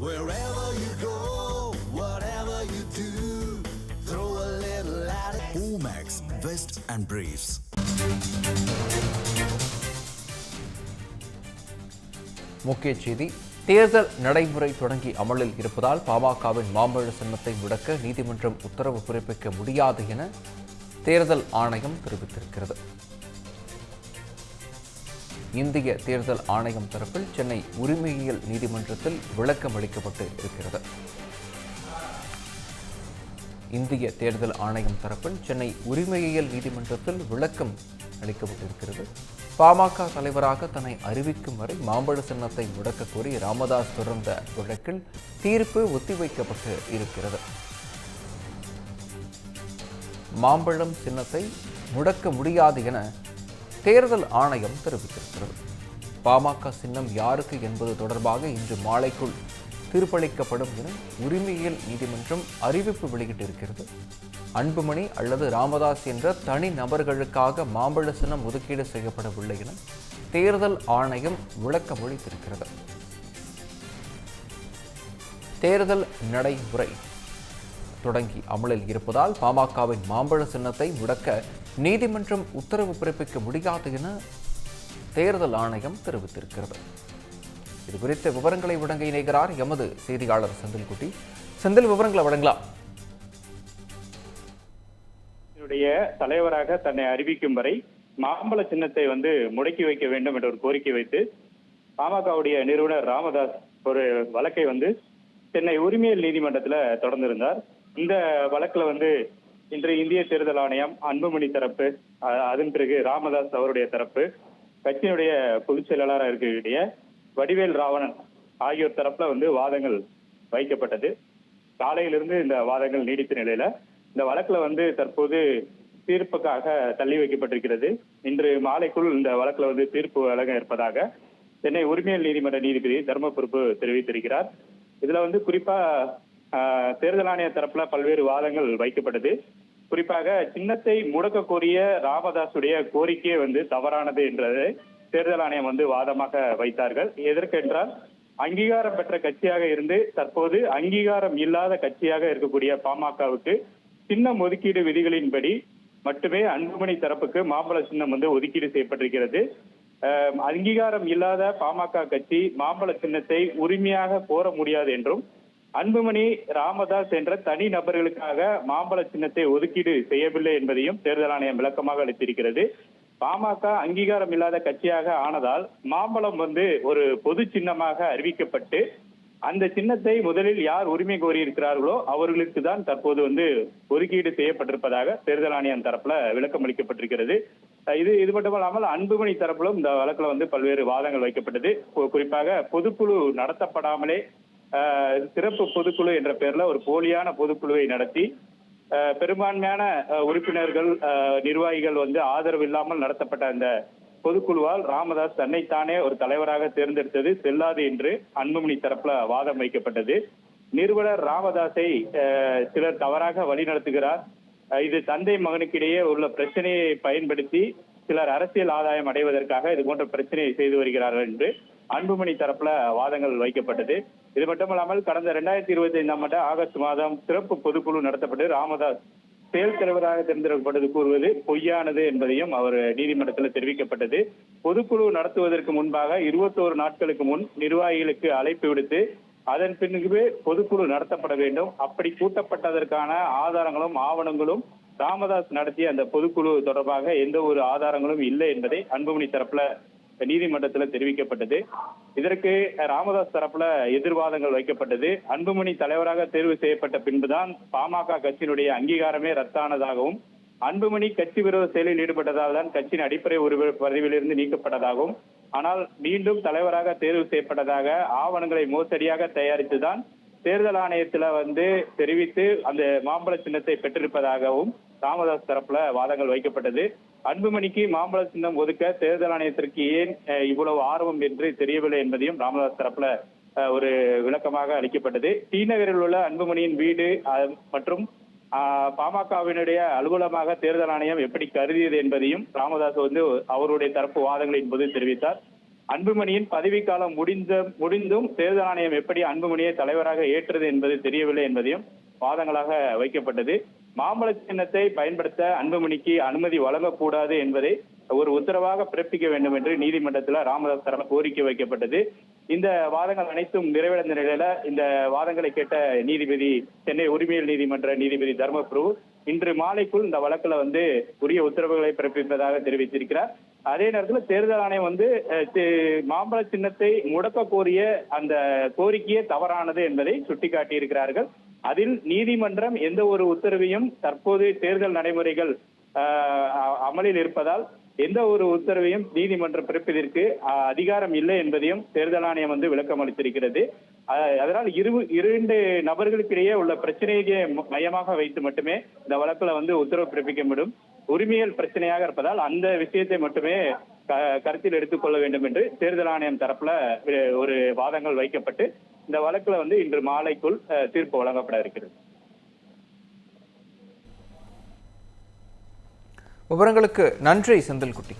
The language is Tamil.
Wherever you go, whatever you do, throw a little at it. Omax, Vest and Briefs. முக்கிய செய்தி. தேர்தல் நடைமுறை தொடங்கி அமலில் இருப்பதால் பாமகவின் மாம்பழ சின்னத்தை முடக்க நீதிமன்றம் உத்தரவு பிறப்பிக்க முடியாது என தேர்தல் ஆணையம் தெரிவித்திருக்கிறது. இந்திய தேர்தல் ஆணையம் தரப்பில் சென்னை உரிமையியல் நீதிமன்றத்தில் விளக்கம் அளிக்கப்பட்டு இருக்கிறது. இந்திய தேர்தல் ஆணையம் தரப்பில் சென்னை உரிமையியல் நீதிமன்றத்தில் விளக்கம் அளிக்கப்பட்டிருக்கிறது. பாமக தலைவராக தன்னை அறிவிக்கும் வரை மாம்பழ சின்னத்தை முடக்க கோரி ராமதாஸ் தொடர்ந்த வழக்கில் தீர்ப்பு ஒத்திவைக்கப்பட்டு இருக்கிறது. மாம்பழம் சின்னத்தை முடக்க முடியாது என தேர்தல் ஆணையம் தெரிவித்திருக்கிறது. பாமக சின்னம் யாருக்கு என்பது தொடர்பாக இன்று மாலைக்குள் தீர்ப்பளிக்கப்படும் என உரிமையியல் நீதிமன்றம் அறிவிப்பு வெளியிட்டிருக்கிறது. அன்புமணி அல்லது ராமதாஸ் என்ற தனி நபர்களுக்காக மாம்பழ சின்னம் ஒதுக்கீடு செய்யப்படவில்லை என தேர்தல் ஆணையம் விளக்கம் அளித்திருக்கிறது. தேர்தல் நடைமுறை தொடங்கி அமலில் இருப்பதால் பாமகவின் மாம்பழ சின்னத்தை முடக்க நீதிமன்றம் உத்தரவு பிறப்பிக்க முடியாது என தேர்தல் ஆணையம் தெரிவித்திருக்கிறது. இதுகுறித்த விவரங்களை வழங்க இணைகிறார் எமது செய்தியாளர் செந்தில்குட்டி. செந்தில், விவரங்களை வழங்கலாம். தலைவராக தன்னை அறிவிக்கும் வரை மாம்பழ சின்னத்தை முடக்கி வைக்க வேண்டும் என்ற ஒரு கோரிக்கை வைத்து பாமகவுடைய நிறுவனர் ராமதாஸ் ஒரு வழக்கை சென்னை உரிமையியல் நீதிமன்றத்துல தொடர்ந்திருந்தார். இந்த வழக்குல இன்று இந்திய தேர்தல் ஆணையம், அன்புமணி தரப்பு, அதன் பிறகு ராமதாஸ் அவருடைய தரப்பு, கட்சியினுடைய பொதுச் செயலாளராக இருக்கக்கூடிய வடிவேல் ராவணன் ஆகியோர் தரப்புல வாதங்கள் வைக்கப்பட்டது. காலையிலிருந்து இந்த வாதங்கள் நீடித்த நிலையில இந்த வழக்குல தற்போது தீர்ப்புக்காக தள்ளி வைக்கப்பட்டிருக்கிறது. இன்று மாலைக்குள் இந்த வழக்குல தீர்ப்பு வழங்க இருப்பதாக சென்னை உரிமையியல் நீதிமன்ற நீதிபதி தர்ம பொறுப்பு தெரிவித்திருக்கிறார். இதுல குறிப்பா தேர்தல் ஆணைய தரப்புல பல்வேறு வாதங்கள் வைக்கப்பட்டது. குறிப்பாக சின்னத்தை முடக்க கோரிய ராமதாசுடைய கோரிக்கையே தவறானது என்றதை தேர்தல் ஆணையம் வாதமாக வைத்தார்கள். எதற்கென்றால், அங்கீகாரம் பெற்ற கட்சியாக இருந்து தற்போது அங்கீகாரம் இல்லாத கட்சியாக இருக்கக்கூடிய பாமகவுக்கு சின்னம் ஒதுக்கீடு விதிகளின்படி மட்டுமே அன்புமணி தரப்புக்கு மாம்பழ சின்னம் ஒதுக்கீடு செய்யப்பட்டிருக்கிறது. அங்கீகாரம் இல்லாத பாமக கட்சி மாம்பழ சின்னத்தை உரிமையாக கோர முடியாது என்றும், அன்புமணி, ராமதாஸ் என்ற தனி நபர்களுக்காக மாம்பழ சின்னத்தை ஒதுக்கீடு செய்யவில்லை என்பதையும் தேர்தல் ஆணையம் விளக்கமாக அளித்திருக்கிறது. பாமக அங்கீகாரம் இல்லாத கட்சியாக ஆனதால் மாம்பழம் ஒரு பொது சின்னமாக அறிவிக்கப்பட்டு அந்த சின்னத்தை முதலில் யார் உரிமை கோரியிருக்கிறார்களோ அவர்களுக்கு தான் தற்போது ஒதுக்கீடு செய்யப்பட்டிருப்பதாக தேர்தல் ஆணையம் தரப்புல விளக்கம் அளிக்கப்பட்டிருக்கிறது. இது மட்டுமல்லாமல் அன்புமணி தரப்பிலும் இந்த வழக்குல பல்வேறு வாதங்கள் வைக்கப்பட்டது. குறிப்பாக பொதுக்குழு நடத்தப்படாமலே சிறப்பு பொதுக்குழு என்ற பெயர்ல ஒரு போலியான பொதுக்குழுவை நடத்தி பெரும்பான்மையான உறுப்பினர்கள், நிர்வாகிகள் ஆதரவு இல்லாமல் நடத்தப்பட்ட அந்த பொதுக்குழுவால் ராமதாஸ் தன்னைத்தானே ஒரு தலைவராக தேர்ந்தெடுத்தது செல்லாது என்று அன்புமணி தரப்புல வாதம் வைக்கப்பட்டது. நிறுவனர் ராமதாஸை சிலர் தவறாக வழிநடத்துகிறார், இது தந்தை மகனுக்கிடையே உள்ள பிரச்சனையை பயன்படுத்தி சிலர் அரசியல் ஆதாயம் அடைவதற்காக இது போன்ற பிரச்சனையை செய்து வருகிறார்கள் என்று அன்புமணி தரப்புல வாதங்கள் வைக்கப்பட்டது. இது மட்டுமல்லாமல் கடந்த 2025ஆம் ஆண்டு ஆகஸ்ட் மாதம் சிறப்பு பொதுக்குழு நடத்தப்பட்டு ராமதாஸ் செயல் தலைவராக தேர்ந்தெடுக்கப்பட்டது கூறுவது பொய்யானது என்பதையும் அவர் நீதிமன்றத்தில் தெரிவிக்கப்பட்டது. பொதுக்குழு நடத்துவதற்கு முன்பாக 21 நாட்களுக்கு முன் நிர்வாகிகளுக்கு அழைப்பு விடுத்து அதன் பின்பு பொதுக்குழு நடத்தப்பட வேண்டும். அப்படி கூட்டப்பட்டதற்கான ஆதாரங்களும் ஆவணங்களும் ராமதாஸ் நடத்திய அந்த பொதுக்குழு தொடர்பாக எந்த ஒரு ஆதாரங்களும் இல்லை என்பதை அன்புமணி தரப்புல நீதிமன்றத்தில் தெரிவிக்கப்பட்டது. இதற்கு ராமதாஸ் தரப்புல எதிர்வாதங்கள் வைக்கப்பட்டது. அன்புமணி தலைவராக தேர்வு செய்யப்பட்ட பின்புதான் பாமக கட்சியினுடைய அங்கீகாரமே ரத்தானதாகவும், அன்புமணி கட்சி விரோத செயலில் ஈடுபட்டதால் தான் கட்சியின் அடிப்படை உறுப்பினர் பதவியிலிருந்து நீக்கப்பட்டதாகவும், ஆனால் மீண்டும் தலைவராக தேர்வு செய்யப்பட்டதாக ஆவணங்களை மோசடியாக தயாரித்துதான் தேர்தல் ஆணையத்துல தெரிவித்து அந்த மாம்பழ சின்னத்தை பெற்றிருப்பதாகவும் ராமதாஸ் தரப்புல வாதங்கள் வைக்கப்பட்டது. அன்புமணிக்கு மாம்பழ சின்னம் ஒதுக்க தேர்தல் ஆணையத்திற்கு ஏன் இவ்வளவு ஆர்வம் என்று தெரியவில்லை என்பதையும் ராமதாஸ் தரப்புல ஒரு விளக்கமாக அளிக்கப்பட்டது. டி நகரில் உள்ள அன்புமணியின் வீடு மற்றும் பாமகவினுடைய அலுவலகமாக தேர்தல் ஆணையம் எப்படி கருதியது என்பதையும் ராமதாஸ் அவருடைய தரப்பு வாதங்களின் போது தெரிவித்தார். அன்புமணியின் பதவிக்காலம் முடிந்தும் தேர்தல் ஆணையம் எப்படி அன்புமணியை தலைவராக ஏற்றது என்பது தெரியவில்லை என்பதையும் வாதங்களாக வைக்கப்பட்டது. மாம்பழ சின்னத்தை பயன்படுத்த அன்புமணிக்கு அனுமதி வழங்கக்கூடாது என்பதை ஒரு உத்தரவாக பிறப்பிக்க வேண்டும் என்று நீதிமன்றத்தில் ராமதாஸ் தரப்பு கோரிக்கை வைக்கப்பட்டது. இந்த வாதங்கள் அனைத்தும் நிறைவடைந்த நிலையில இந்த வாதங்களை கேட்ட நீதிபதி, சென்னை உரிமையியல் நீதிமன்ற நீதிபதி தர்மபிரபு இன்று மாலைக்குள் இந்த வழக்குல உரிய உத்தரவுகளை பிறப்பிப்பதாக தெரிவித்திருக்கிறார். அதே நேரத்தில் தேர்தல் ஆணையம் மாம்பழ சின்னத்தை முடக்க கோரிய அந்த கோரிக்கையே தவறானது என்பதை சுட்டிக்காட்டியிருக்கிறார்கள். அதில் நீதிமன்றம் எந்த ஒரு உத்தரவையும் தற்போது தேர்தல் நடைமுறைகள் அமலில் இருப்பதால் எந்த ஒரு உத்தரவையும் நீதிமன்றம் பிறப்பதற்கு அதிகாரம் இல்லை என்பதையும் தேர்தல் ஆணையம் விளக்கம் அளித்திருக்கிறது. அதனால் இரண்டு நபர்களுக்கிடையே உள்ள பிரச்சனையை மையமாக வைத்து மட்டுமே இந்த வழக்குல உத்தரவு பிறப்பிக்க முடியும். உரிமையல் பிரச்சனையாக இருப்பதால் அந்த விஷயத்தை மட்டுமே கருத்தில் எடுத்துக்கொள்ள வேண்டும் என்று தேர்தல் ஆணையம் தரப்புல ஒரு வாதங்கள் வைக்கப்பட்டு இந்த வழக்குல இன்று மாலைக்குள் தீர்ப்பு வழங்கப்பட இருக்கிறது. விவரங்களுக்கு நன்றி செந்தில்குட்டி.